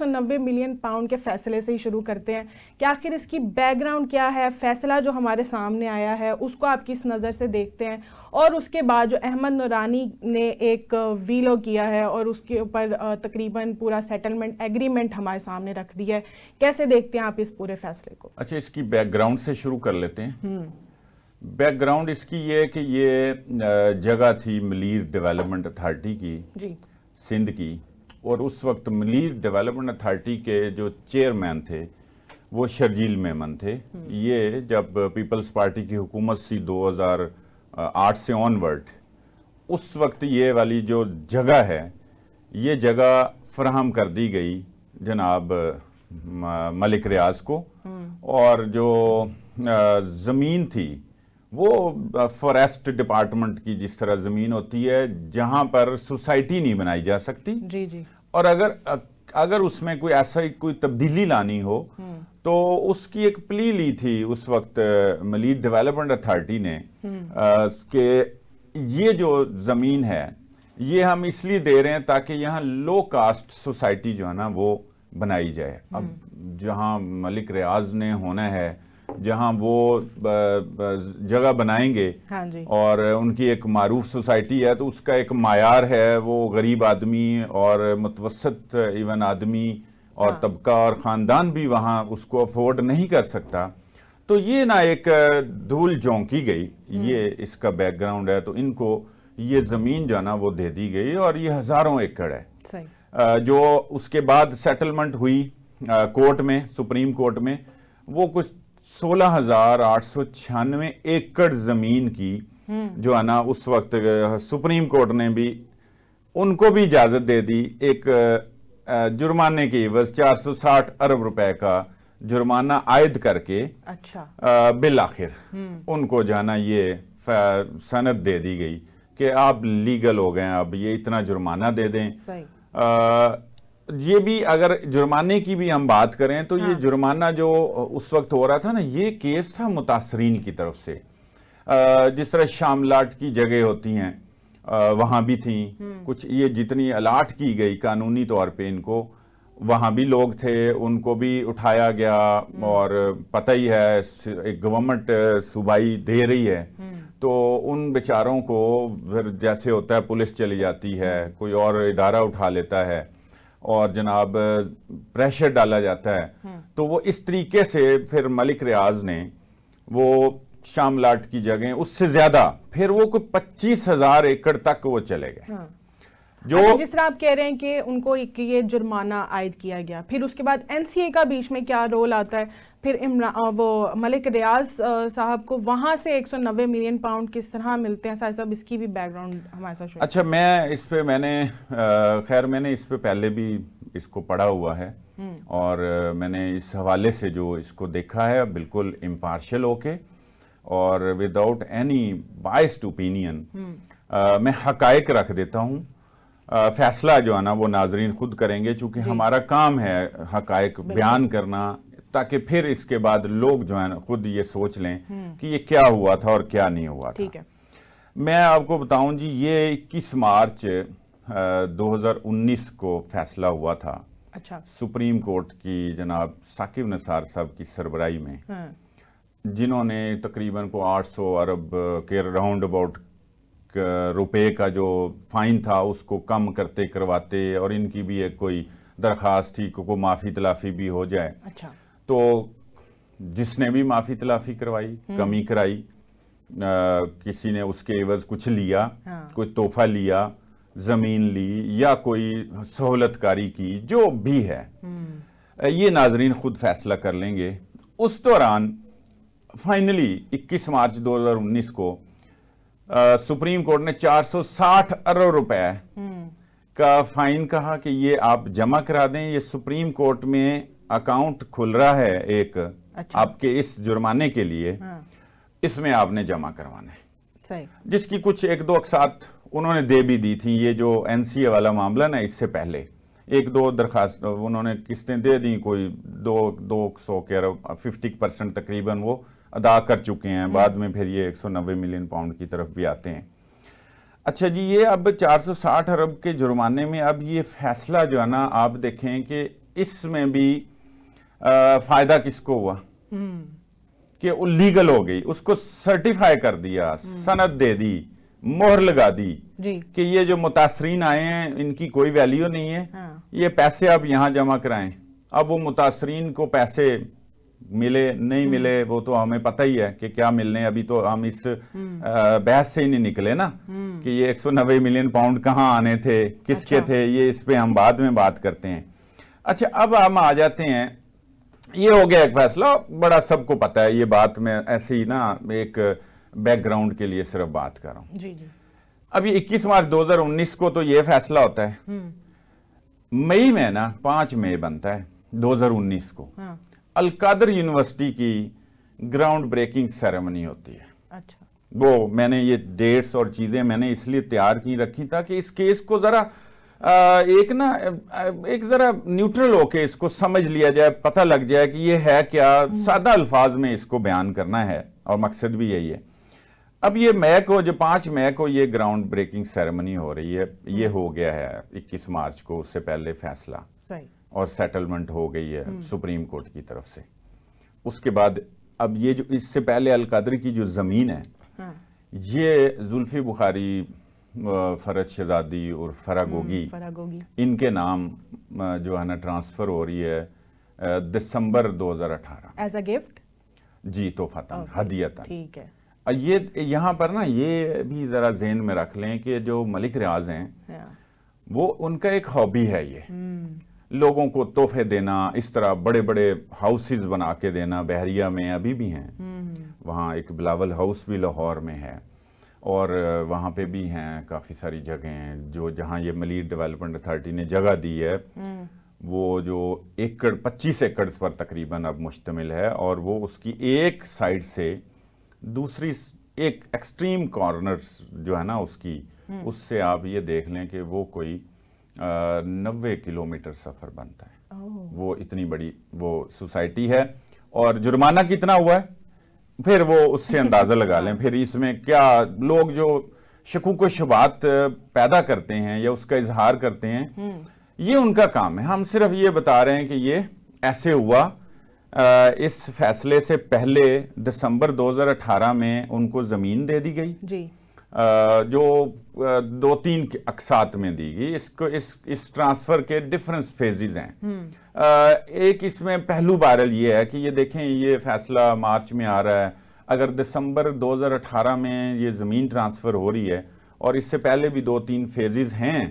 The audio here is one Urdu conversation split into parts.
190 ملین پاؤنڈ کے فیصلے سے ہی شروع کرتے ہیں کہ آخر اس کی بیک گراؤنڈ کیا ہے، فیصلہ جو ہمارے سامنے آیا ہے اس کو آپ کس نظر سے دیکھتے ہیں، اور اس کے بعد جو احمد نورانی نے ایک ویلو کیا ہے اور اس کے اوپر تقریباً پورا سیٹلمنٹ ایگریمنٹ ہمارے سامنے رکھ دیا ہے، کیسے دیکھتے ہیں آپ اس پورے فیصلے کو؟ اچھا، اس کی بیک گراؤنڈ سے شروع کر لیتے ہیں۔ بیک گراؤنڈ اس کی یہ ہے کہ یہ جگہ تھی ملیر ڈیولپمنٹ اتھارٹی کی، جی، سندھ کی، اور اس وقت ملیر ڈیولپمنٹ اتھارٹی کے جو چیئرمین تھے وہ شرجیل میمن تھے۔ یہ جب پیپلز پارٹی کی حکومت سی 2008 سے آنورڈ، اس وقت یہ والی جو جگہ ہے یہ جگہ فراہم کر دی گئی جناب ملک ریاض کو، اور جو زمین تھی وہ فوریسٹ ڈپارٹمنٹ کی جس طرح زمین ہوتی ہے جہاں پر سوسائٹی نہیں بنائی جا سکتی، جی جی، اور اگر اس میں کوئی ایسا کوئی تبدیلی لانی ہو تو اس کی ایک پلی لی تھی اس وقت ملیر ڈیولپمنٹ اتھارٹی نے کہ یہ جو زمین ہے یہ ہم اس لیے دے رہے ہیں تاکہ یہاں لو کاسٹ سوسائٹی جو ہے نا وہ بنائی جائے۔ اب جہاں ملک ریاض نے ہونا ہے، جہاں وہ جگہ بنائیں گے اور ان کی ایک معروف سوسائٹی ہے تو اس کا ایک معیار ہے، وہ غریب آدمی اور متوسط ایون آدمی اور طبقہ اور خاندان بھی وہاں اس کو افورڈ نہیں کر سکتا، تو یہ نہ ایک دھول جھونکی گئی، یہ اس کا بیک گراؤنڈ ہے۔ تو ان کو یہ زمین جو ہے نا وہ دے دی گئی اور یہ ہزاروں ایکڑ ہے، جو اس کے بعد سیٹلمنٹ ہوئی کورٹ میں، سپریم کورٹ میں، وہ کچھ 16,896 ایکڑ زمین کی جو ہے نا اس وقت سپریم کورٹ نے بھی ان کو بھی اجازت دے دی، ایک جرمانے کی عوض 460 ارب روپے کا جرمانہ عائد کر کے بالآخر ان کو جو ہے نا یہ سند دے دی گئی کہ آپ لیگل ہو گئے ہیں، اب یہ اتنا جرمانہ دے دیں۔ یہ بھی اگر جرمانے کی بھی ہم بات کریں تو یہ جرمانہ جو اس وقت ہو رہا تھا نا، یہ کیس تھا متاثرین کی طرف سے، جس طرح شاملاٹ کی جگہ ہوتی ہیں وہاں بھی تھیں کچھ، یہ جتنی الاٹ کی گئی قانونی طور پہ ان کو، وہاں بھی لوگ تھے، ان کو بھی اٹھایا گیا، اور پتہ ہی ہے ایک گورنمنٹ صوبائی دے رہی ہے تو ان بیچاروں کو پھر جیسے ہوتا ہے پولیس چلی جاتی ہے، کوئی اور ادارہ اٹھا لیتا ہے اور جناب پریشر ڈالا جاتا ہے، تو وہ اس طریقے سے پھر ملک ریاض نے وہ شاملاٹ کی جگہیں اس سے زیادہ، پھر وہ کوئی 25,000 ایکڑ تک وہ چلے گئے۔ جو جس طرح آپ کہہ رہے ہیں کہ ان کو یہ جرمانہ عائد کیا گیا، پھر اس کے بعد این سی اے کا بیچ میں کیا رول آتا ہے، پھر وہ ملک ریاض صاحب کو وہاں سے 190 ملین پاؤنڈ کس طرح ملتے ہیں؟ صاحب اس کی بھی بیک گراؤنڈ ہمارے ساتھ شروع۔ اچھا، میں اس پہ میں نے اس پہ پہلے بھی اس کو پڑھا ہوا ہے، اور میں نے اس حوالے سے جو اس کو دیکھا ہے بالکل امپارشل ہو کے اور وداؤٹ اینی بائسڈ اوپینین میں حقائق رکھ دیتا ہوں۔ فیصلہ جو ہے نا وہ ناظرین خود کریں گے، چونکہ ہمارا کام ہے حقائق بیان کرنا، تاکہ پھر اس کے بعد لوگ جو ہے نا خود یہ سوچ لیں کہ یہ کیا ہوا تھا اور کیا نہیں ہوا تھا۔ میں آپ کو بتاؤں جی، یہ 21 مارچ 2019 کو فیصلہ ہوا تھا سپریم کورٹ کی جناب ثاقب نثار صاحب کی سربراہی میں، جنہوں نے تقریباً کو 800 ارب کے راؤنڈ اباؤٹ روپے کا جو فائن تھا اس کو کم کرتے کرواتے، اور ان کی بھی ایک کوئی درخواست تھی کہ کوئی معافی تلافی بھی ہو جائے۔ تو جس نے بھی معافی تلافی کروائی، کمی کرائی، کسی نے اس کے عوض کچھ لیا، کوئی تحفہ لیا، زمین لی، یا کوئی سہولت کاری کی، جو بھی ہے یہ ناظرین خود فیصلہ کر لیں گے۔ اس دوران فائنلی 21 مارچ 2019 کو سپریم کورٹ نے 460 ارب روپے کا فائن کہا کہ یہ آپ جمع کرا دیں، یہ سپریم کورٹ میں اکاؤنٹ کھل رہا ہے ایک آپ کے اس جرمانے کے لیے، اس میں آپ نے جمع کروانا ہے، جس کی کچھ ایک دو اقساط انہوں نے دے بھی دی تھی۔ یہ جو این سی اے والا معاملہ نا، اس سے پہلے ایک دو درخواست انہوں نے قسطیں دے دیں، کوئی 200 کے 50% تقریباً وہ ادا کر چکے ہیں، بعد میں پھر یہ 190 ملین پاؤنڈ کی طرف بھی آتے ہیں۔ اچھا جی، یہ اب 460 ارب کے جرمانے میں اب یہ فیصلہ جو ہے نا، آپ دیکھیں کہ اس میں بھی فائدہ کس کو ہوا کہ وہ لیگل ہو گئی, اس کو سرٹیفائی کر دیا, سند دے دی, مہر لگا دی کہ یہ جو متاثرین آئے ہیں ان کی کوئی ویلیو نہیں ہے, یہ پیسے آپ یہاں جمع کرائیں. اب وہ متاثرین کو پیسے ملے نہیں ملے وہ تو ہمیں پتہ ہی ہے کہ کیا ملنے, ابھی تو ہم اس بحث سے ہی نہیں نکلے نا کہ یہ 190 ملین پاؤنڈ کہاں آنے تھے, کس کے تھے, یہ اس پہ ہم بعد میں بات کرتے ہیں. اچھا اب ہم آ جاتے ہیں, یہ ہو گیا ایک فیصلہ بڑا سب کو پتا ہے, یہ بات میں ایسے ہی نا ایک بیک گراؤنڈ کے لیے صرف بات کر رہا ہوں. اب یہ 21 مارچ 2019 کو تو یہ فیصلہ ہوتا ہے, مئی میں نا 5 مئی بنتا ہے 2019 کو القادر یونیورسٹی کی گراؤنڈ بریکنگ سیریمنی ہوتی ہے. اچھا وہ میں نے یہ ڈیٹس اور چیزیں میں نے اس لیے تیار کی رکھی تاکہ اس کیس کو ذرا ایک ذرا نیوٹرل ہو کے اس کو سمجھ لیا جائے, پتہ لگ جائے کہ یہ ہے کیا, سادہ الفاظ میں اس کو بیان کرنا ہے اور مقصد بھی یہی ہے. اب یہ مئی کو جو 5 مئی کو یہ گراؤنڈ بریکنگ سیریمنی ہو رہی ہے, یہ ہو گیا ہے 21 مارچ کو, اس سے پہلے فیصلہ اور سیٹلمنٹ ہو گئی ہے سپریم کورٹ کی طرف سے. اس کے بعد اب یہ جو اس سے پہلے القادری کی جو زمین ہے یہ زلفی بخاری, فرج شہزادی اور فراگوگی ان کے نام جو ہے نا ٹرانسفر ہو رہی ہے دسمبر 2018 ایز اے گفٹ, جی تحفتاً ہدیتاً. ٹھیک ہے. یہ یہاں پر نا یہ بھی ذرا ذہن میں رکھ لیں کہ جو ملک ریاض ہیں وہ ان کا ایک ہابی ہے, یہ لوگوں کو تحفے دینا, اس طرح بڑے بڑے ہاؤسز بنا کے دینا. بحریہ میں ابھی بھی ہیں, وہاں ایک بلاول ہاؤس بھی لاہور میں ہے, اور وہاں پہ بھی ہیں کافی ساری جگہیں جو جہاں یہ ملیر ڈیولپمنٹ اتھارٹی نے جگہ دی ہے, وہ جو 25 ایکڑ پر تقریباً اب مشتمل ہے, اور وہ اس کی ایک سائڈ سے دوسری ایک ایکسٹریم کارنر جو ہے نا اس کی, اس سے آپ یہ دیکھ لیں کہ وہ کوئی 90 کلومیٹر سفر بنتا ہے. وہ اتنی بڑی وہ سوسائٹی ہے, اور جرمانہ کتنا ہوا ہے پھر وہ اس سے اندازہ لگا لیں. پھر اس میں کیا لوگ جو شکوک و شبہات پیدا کرتے ہیں یا اس کا اظہار کرتے ہیں, یہ ان کا کام ہے. ہم صرف یہ بتا رہے ہیں کہ یہ ایسے ہوا. اس فیصلے سے پہلے دسمبر 2018 میں ان کو زمین دے دی گئی جو 2-3 اقساط میں دی گئی. اس ٹرانسفر کے ڈیفرنس فیزز ہیں. ایک اس میں پہلو بارل یہ ہے کہ یہ دیکھیں یہ فیصلہ مارچ میں آ رہا ہے, اگر دسمبر 2018 میں یہ زمین ٹرانسفر ہو رہی ہے اور اس سے پہلے بھی 2-3 فیزز ہیں,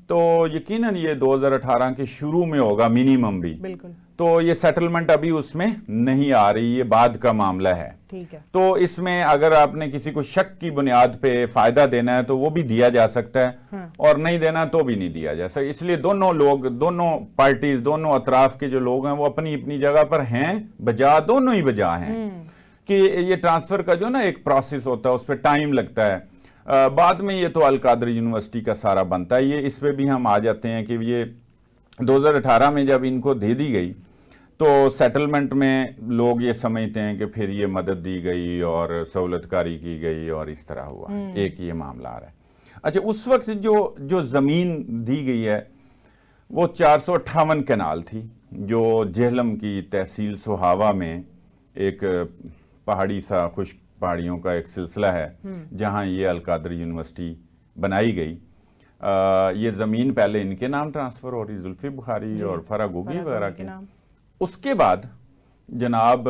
تو یقیناً یہ 2018 کے شروع میں ہوگا منیمم بھی. بالکل. تو یہ سیٹلمنٹ ابھی اس میں نہیں آ رہی, یہ بعد کا معاملہ ہے. ٹھیک ہے. تو اس میں اگر آپ نے کسی کو شک کی بنیاد پہ فائدہ دینا ہے تو وہ بھی دیا جا سکتا ہے, اور نہیں دینا تو بھی نہیں دیا جا سکتا. اس لیے دونوں لوگ, دونوں پارٹیز, دونوں اطراف کے جو لوگ ہیں وہ اپنی اپنی جگہ پر ہیں, بجا دونوں ہی بجا ہیں کہ یہ ٹرانسفر کا جو نا ایک پروسیس ہوتا ہے اس پہ ٹائم لگتا ہے. بعد میں یہ تو القادر یونیورسٹی کا سارا بنتا ہے. یہ اس پہ بھی ہم آ جاتے ہیں کہ یہ 2018 میں جب ان کو دے دی گئی تو سیٹلمنٹ میں لوگ یہ سمجھتے ہیں کہ پھر یہ مدد دی گئی اور سہولت کاری کی گئی اور اس طرح ہوا. ایک یہ معاملہ آ رہا ہے. اچھا اس وقت جو زمین دی گئی ہے وہ 458 کنال تھی, جو جہلم کی تحصیل سہاوا میں ایک پہاڑی سا خشک پہاڑیوں کا ایک سلسلہ ہے جہاں یہ القادر یونیورسٹی بنائی گئی. یہ زمین پہلے ان کے نام ٹرانسفر ہو رہی, زلفی بخاری اور فراگوگی وغیرہ کے. اس کے بعد جناب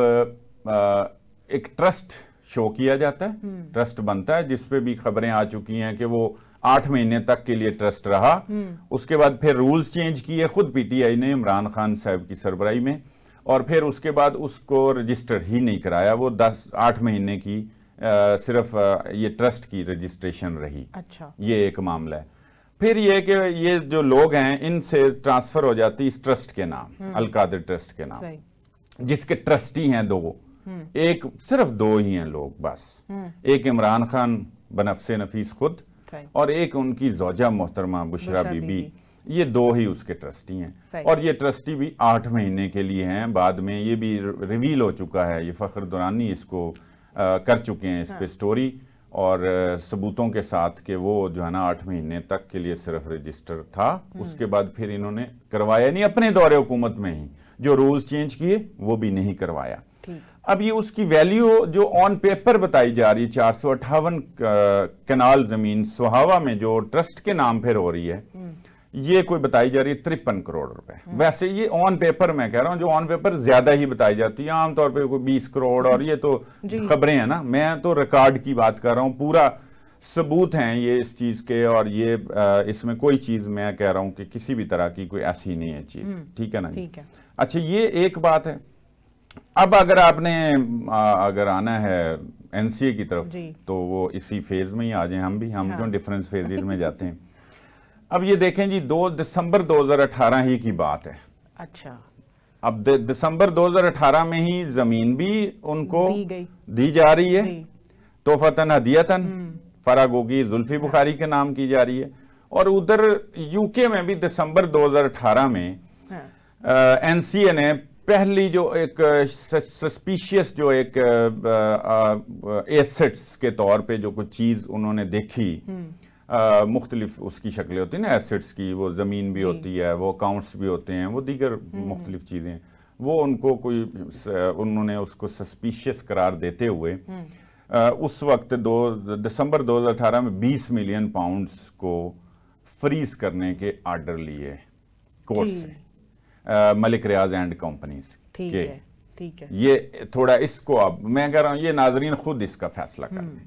ایک ٹرسٹ شو کیا جاتا ہے, ٹرسٹ بنتا ہے جس پہ بھی خبریں آ چکی ہیں کہ وہ 8 مہینے تک کے لیے ٹرسٹ رہا. اس کے بعد پھر رولز چینج کیے خود پی ٹی آئی نے عمران خان صاحب کی سربراہی میں, اور پھر اس کے بعد اس کو رجسٹر ہی نہیں کرایا. وہ 8 مہینے کی صرف یہ ٹرسٹ کی رجسٹریشن رہی. اچھا. یہ ایک معاملہ ہے. پھر یہ کہ یہ جو لوگ ہیں ان سے ٹرانسفر ہو جاتی اس ٹرسٹ کے نام, القادر ٹرسٹ کے نام, جس کے ٹرسٹی ہیں 2, ایک صرف 2 ہی ہیں لوگ بس. ایک عمران خان بنفس نفیس خود, اور ایک ان کی زوجہ محترمہ بشرا بی بی. یہ 2 ہی اس کے ٹرسٹی ہیں, اور یہ ٹرسٹی بھی 8 مہینے کے لیے ہیں. بعد میں یہ بھی ریویل ہو چکا ہے, یہ فخر دورانی اس کو کر چکے ہیں اس پہ سٹوری, اور ثبوتوں کے ساتھ کہ وہ جو ہے نا 8 مہینے تک کے لیے صرف رجسٹر تھا. اس کے بعد پھر انہوں نے کروایا نہیں, اپنے دور حکومت میں ہی جو رولز چینج کیے وہ بھی نہیں کروایا. اب یہ اس کی ویلیو جو آن پیپر بتائی جا رہی ہے 458 کنال زمین سہاوا میں جو ٹرسٹ کے نام پھر ہو رہی ہے, یہ کوئی بتائی جا رہی ہے 53 کروڑ روپے. ویسے یہ آن پیپر میں کہہ رہا ہوں, جو آن پیپر زیادہ ہی بتائی جاتی ہے, عام طور پہ کوئی 20 کروڑ, اور یہ تو خبریں ہیں نا, میں تو ریکارڈ کی بات کر رہا ہوں, پورا ثبوت ہیں یہ اس چیز کے, اور یہ اس میں کوئی چیز میں کہہ رہا ہوں کہ کسی بھی طرح کی کوئی ایسی نہیں ہے چیز. ٹھیک ہے نا جی. اچھا, یہ ایک بات ہے. اب اگر آپ نے اگر آنا ہے این سی اے کی طرف تو وہ اسی فیز میں ہی آ جائیں, ہم کیوں ڈیفرنس فیزز میں جاتے ہیں. اب یہ دیکھیں جی 2 دسمبر 2018 ہی کی بات ہے. اچھا, اب دسمبر 2018 میں ہی زمین بھی ان کو دی جا رہی ہے, تحفتاً ہدیتاً, فراغوگی زلفی بخاری کے نام کی جا رہی ہے. اور ادھر یو کے میں بھی دسمبر 2018 میں این سی اے نے پہلی جو ایک سسپیشیس جو ایک ایسٹس کے طور پہ جو کچھ چیز انہوں نے دیکھی, مختلف اس کی شکلیں ہوتی ہیں نا ایسٹس کی, وہ زمین بھی ہوتی ہے, وہ اکاؤنٹس بھی ہوتے ہیں, وہ دیگر مختلف چیزیں, وہ ان کو انہوں نے اس کو سسپیشیس قرار دیتے ہوئے اس وقت دسمبر 2018 میں 20 ملین پاؤنڈز کو فریز کرنے کے آرڈر لیے کورٹ سے, ملک ریاض اینڈ کمپنیز کے. یہ تھوڑا اس کو, اب میں کہہ رہا ہوں یہ ناظرین خود اس کا فیصلہ کر لیں,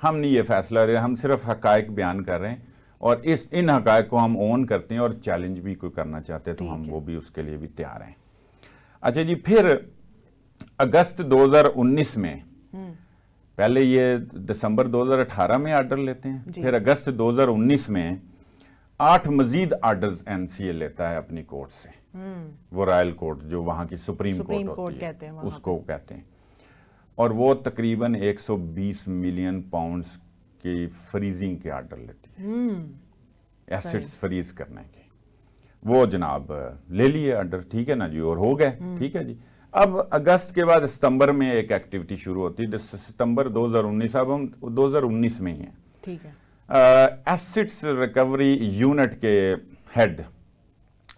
ہم نہیں یہ فیصلہ رہے, ہم صرف حقائق بیان کر رہے ہیں, اور ان حقائق کو ہم اون کرتے ہیں, اور چیلنج بھی کوئی کرنا چاہتے ہیں تو ہم وہ بھی اس کے لیے بھی تیار ہیں. اچھا جی, پھر اگست 2019 میں, پہلے یہ دسمبر 2018 میں آرڈر لیتے ہیں, پھر اگست 2019 میں 8 مزید آرڈرز این سی اے لیتا ہے اپنی کورٹ سے, وہ رائل کورٹ جو وہاں کی سپریم کورٹ ہوتی ہے اس کو کہتے ہیں, اور وہ تقریباً 120 ملین پاؤنڈز کی فریزنگ کے آرڈر لیتی ہے, ایسٹس فریز کرنے کے. وہ جناب لے لیے آرڈر, ٹھیک ہے نا جی, اور ہو گئے. ٹھیک ہے جی. اب اگست کے بعد ستمبر میں ایک ایکٹیویٹی شروع ہوتی ہے, ستمبر 2019, اب ہم 2019 میں ہی ہیں. ٹھیک ہے. ایسٹس ریکوری یونٹ کے ہیڈ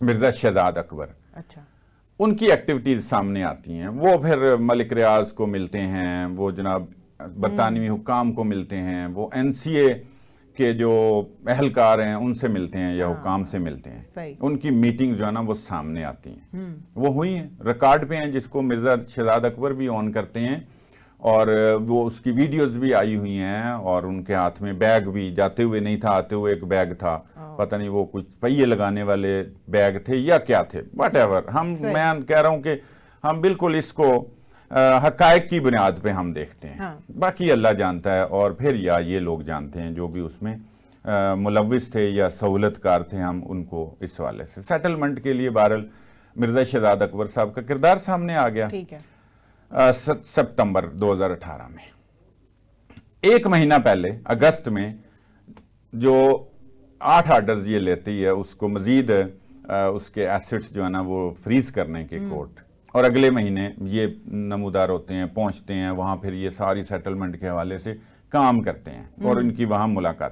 مرزا شہزاد اکبر, ان کی ایکٹیویٹیز سامنے آتی ہیں. وہ پھر ملک ریاض کو ملتے ہیں, وہ جناب برطانوی حکام کو ملتے ہیں, وہ این سی اے کے جو اہلکار ہیں ان سے ملتے ہیں یا حکام سے ملتے ہیں. ان کی میٹنگ جو ہے نا وہ سامنے آتی ہیں, وہ ہوئی ہیں, ریکارڈ پہ ہیں, جس کو مرزا شہزاد اکبر بھی آن کرتے ہیں, اور وہ اس کی ویڈیوز بھی آئی ہوئی ہیں, اور ان کے ہاتھ میں بیگ بھی, جاتے ہوئے نہیں تھا, آتے ہوئے ایک بیگ تھا, پتہ نہیں وہ کچھ پہیے لگانے والے بیگ تھے یا کیا تھے, واٹ ایور. میں کہہ رہا ہوں کہ ہم بالکل اس کو حقائق کی بنیاد پہ ہم دیکھتے ہیں, باقی اللہ جانتا ہے, اور پھر یا یہ لوگ جانتے ہیں جو بھی اس میں ملوث تھے یا سہولت کار تھے, ہم ان کو اس حوالے سے سیٹلمنٹ کے لیے بہرحال مرزا شہزاد اکبر صاحب کا کردار سامنے آ گیا. ستمبر 2018 میں, ایک مہینہ پہلے اگست میں جو 8 آرڈرز یہ لیتی ہے, اس کو مزید اس کے ایسٹس جو ہے نا وہ فریز کرنے کے کورٹ, اور اگلے مہینے یہ نمودار ہوتے ہیں, پہنچتے ہیں وہاں, پھر یہ ساری سیٹلمنٹ کے حوالے سے کام کرتے ہیں, اور ان کی وہاں ملاقات